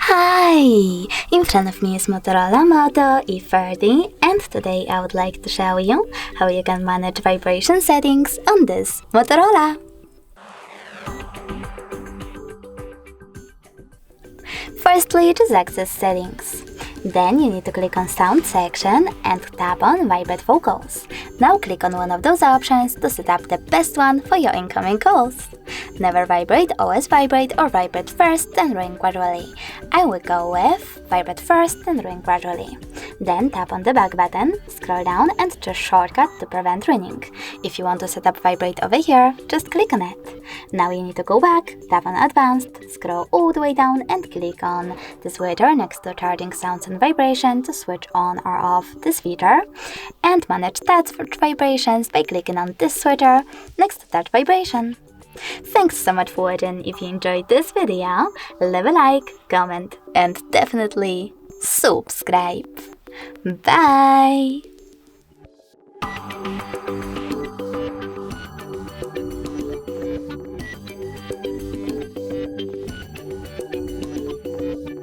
Hi! In front of me is Motorola Moto E40, and today I would like to show you how you can manage vibration settings on this Motorola. Firstly, just access settings. Then you need to click on sound section and tap on vibrate vocals. Now click on one of those options to set up the best one for your incoming calls. Never vibrate, always vibrate, or vibrate first then ring gradually. I will go with vibrate first then ring gradually. Then tap on the back button, scroll down and choose shortcut to prevent ringing. If you want to set up vibrate over here, just click on it. Now you need to go back, tap on advanced, scroll all the way down and click on the switcher next to charging sounds and vibration to switch on or off this feature, and manage touch vibrations by clicking on this switcher next to touch vibration. Thanks so much for watching. If you enjoyed this video, leave a like, comment and definitely subscribe. Bye!